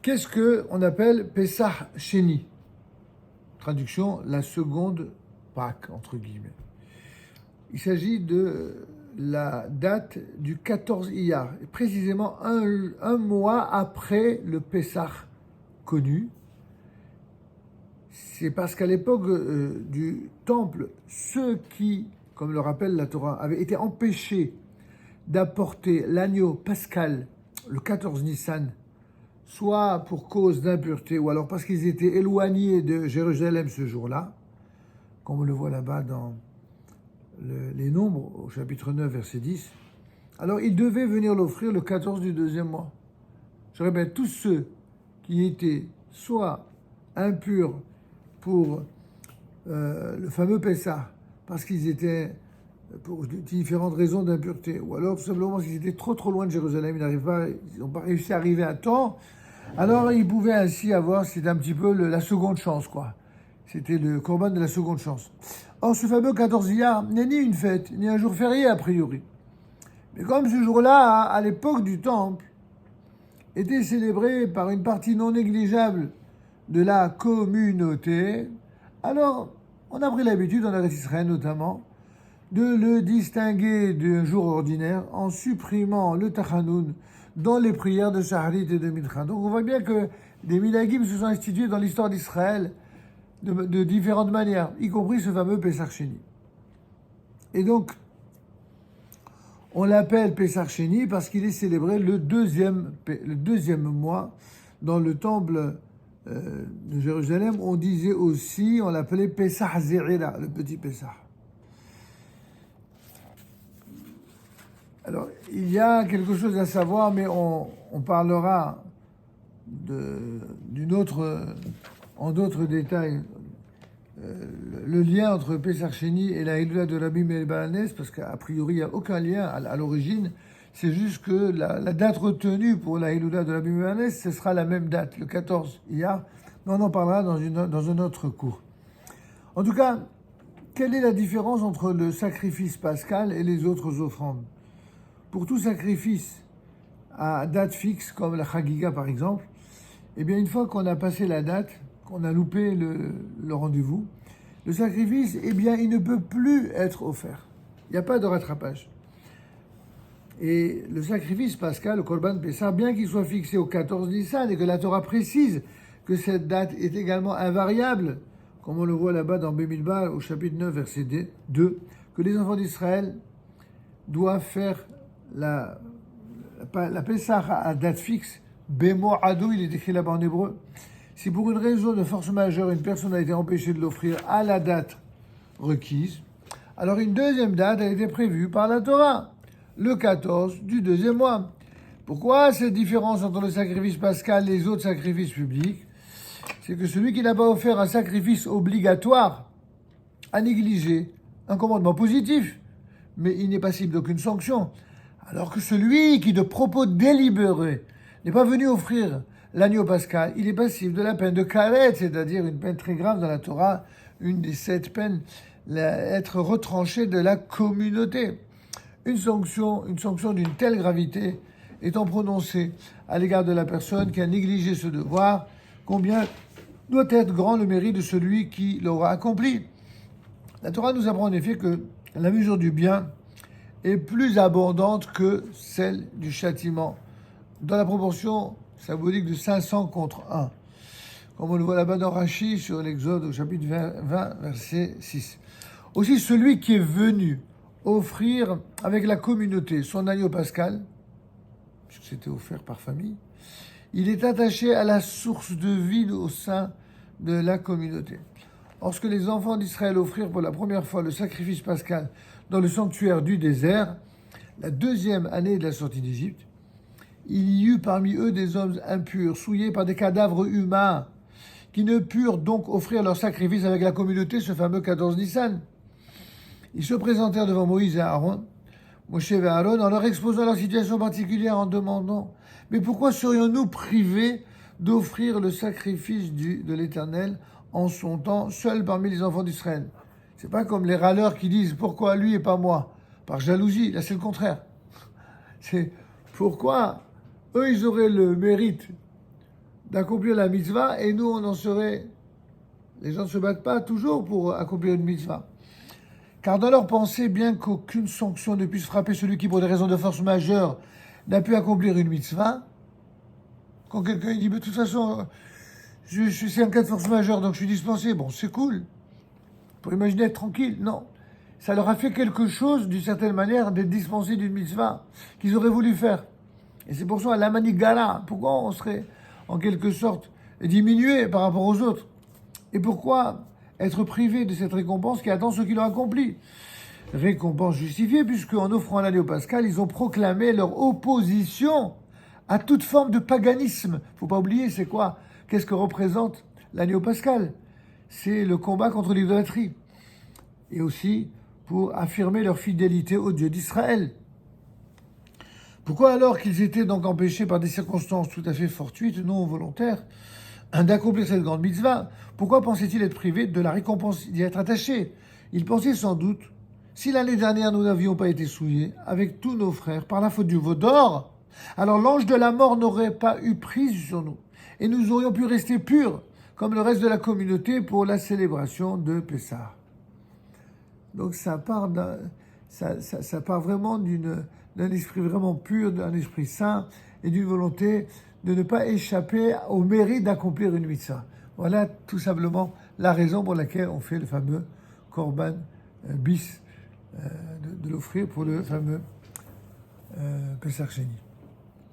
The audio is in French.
Qu'est-ce qu'on appelle Pesach Sheni? Traduction, la seconde Pâques, entre guillemets. Il s'agit de la date du 14 Iyar, précisément un mois après le Pesach connu. C'est parce qu'à l'époque du temple, ceux qui, comme le rappelle la Torah, avaient été empêchés d'apporter l'agneau pascal le 14 Nissan, soit pour cause d'impureté, ou alors parce qu'ils étaient éloignés de Jérusalem ce jour-là, comme on le voit là-bas dans les Nombres, au chapitre 9, verset 10, alors ils devaient venir l'offrir le 14 du deuxième mois. Je répète, tous ceux qui étaient soit impurs pour le fameux Pessah, parce qu'ils étaient pour différentes raisons d'impureté, ou alors tout simplement parce qu'ils étaient trop loin de Jérusalem, ils n'ont pas réussi à arriver à temps, alors ils pouvaient ainsi avoir, c'était un petit peu la seconde chance, quoi. C'était le corban de la seconde chance. Or, ce fameux 14 Iyar n'est ni une fête, ni un jour férié a priori. Mais comme ce jour-là, à l'époque du Temple, était célébré par une partie non négligeable de la communauté, alors on a pris l'habitude, en Eretz Israël notamment, de le distinguer d'un jour ordinaire en supprimant le Tachanoun dans les prières de Shaharit et de Mincha. Donc on voit bien que des minhagim se sont institués dans l'histoire d'Israël de différentes manières, y compris ce fameux Pesach Sheni. Et donc, on l'appelle Pesach Sheni parce qu'il est célébré le deuxième mois dans le temple de Jérusalem. On disait aussi, on l'appelait Pesach Zerira, le petit Pesach. Alors, il y a quelque chose à savoir, mais on parlera en d'autres détails, le lien entre Pesach Sheni et la Hiloula de Rabbi Meir Baal HaNes, parce qu'à priori, il n'y a aucun lien à l'origine. C'est juste que la date retenue pour la Hiloula de Rabbi Meir Baal HaNes, ce sera la même date, le 14 Iyar, mais on en parlera dans un autre cours. En tout cas, quelle est la différence entre le sacrifice pascal et les autres offrandes? Pour tout sacrifice à date fixe, comme la Chagiga par exemple, eh bien, une fois qu'on a passé la date, qu'on a loupé le rendez-vous, le sacrifice, eh bien, il ne peut plus être offert. Il n'y a pas de rattrapage. Et le sacrifice pascal, le Korban Pessah, bien qu'il soit fixé au 14 Nissan et que la Torah précise que cette date est également invariable, comme on le voit là-bas dans Bemidbar, au chapitre 9, verset 2, que les enfants d'Israël doivent faire la Pessah à date fixe, Bemo Adou, il est écrit là-bas en hébreu. Si pour une raison de force majeure, une personne a été empêchée de l'offrir à la date requise, alors une deuxième date a été prévue par la Torah, le 14 du deuxième mois. Pourquoi cette différence entre le sacrifice pascal et les autres sacrifices publics? C'est que celui qui n'a pas offert un sacrifice obligatoire a négligé un commandement positif, mais il n'est passible d'aucune sanction. Alors que celui qui, de propos délibérés, n'est pas venu offrir l'agneau pascal, il est passible de la peine de karet, c'est-à-dire une peine très grave dans la Torah, une des 7 peines, être retranché de la communauté. Une sanction d'une telle gravité étant prononcée à l'égard de la personne qui a négligé ce devoir, combien doit être grand le mérite de celui qui l'aura accompli. La Torah nous apprend en effet que la mesure du bien est plus abondante que celle du châtiment, dans la proportion symbolique de 500 contre 1, comme on le voit là-bas dans Rashi sur l'Exode au chapitre 20, verset 6. Aussi, celui qui est venu offrir avec la communauté son agneau pascal, puisque c'était offert par famille, il est attaché à la source de vie au sein de la communauté. Lorsque les enfants d'Israël offrirent pour la première fois le sacrifice pascal dans le sanctuaire du désert, la deuxième année de la sortie d'Égypte, il y eut parmi eux des hommes impurs, souillés par des cadavres humains, qui ne purent donc offrir leur sacrifice avec la communauté ce fameux 14 Nissan. Ils se présentèrent devant Moïse et Aaron, Moshe et Aaron, en leur exposant leur situation particulière, en demandant « Mais pourquoi serions-nous privés d'offrir le sacrifice de l'Éternel en son temps, seul parmi les enfants d'Israël ?» C'est pas comme les râleurs qui disent « Pourquoi lui et pas moi ?» Par jalousie, là c'est le contraire. C'est pourquoi eux ils auraient le mérite d'accomplir la mitzvah, et nous, on en serait... Les gens ne se battent pas toujours pour accomplir une mitzvah. Car dans leur pensée, bien qu'aucune sanction ne puisse frapper celui qui, pour des raisons de force majeure, n'a pu accomplir une mitzvah, quand quelqu'un dit, mais de toute façon, c'est un cas de force majeure, donc je suis dispensé, bon, c'est cool. Pour imaginer être tranquille, non. Ça leur a fait quelque chose, d'une certaine manière, d'être dispensés d'une mitzvah qu'ils auraient voulu faire. Et c'est pour ça, la manigala, pourquoi on serait, en quelque sorte, diminué par rapport aux autres? Et pourquoi être privé de cette récompense qui attend ceux qui l'ont accompli? Récompense justifiée, puisque en offrant l'année au Pascal, ils ont proclamé leur opposition à toute forme de paganisme. Faut pas oublier, c'est quoi? Qu'est-ce que représente l'année au Pascal? C'est le combat contre l'idolâtrie. Et aussi pour affirmer leur fidélité au Dieu d'Israël. Pourquoi alors qu'ils étaient donc empêchés par des circonstances tout à fait fortuites, non volontaires, d'accomplir cette grande mitzvah, pourquoi pensaient-ils être privés de la récompense d'y être attachés? Ils pensaient sans doute, si l'année dernière nous n'avions pas été souillés, avec tous nos frères, par la faute du veau d'or, alors l'ange de la mort n'aurait pas eu prise sur nous, et nous aurions pu rester purs, comme le reste de la communauté, pour la célébration de Pessah. Donc ça part vraiment d'un esprit vraiment pur, d'un esprit saint, et d'une volonté de ne pas échapper au mérite d'accomplir une mitzvah. Voilà tout simplement la raison pour laquelle on fait le fameux korban bis, de l'offrir pour le fameux Pesach Sheni.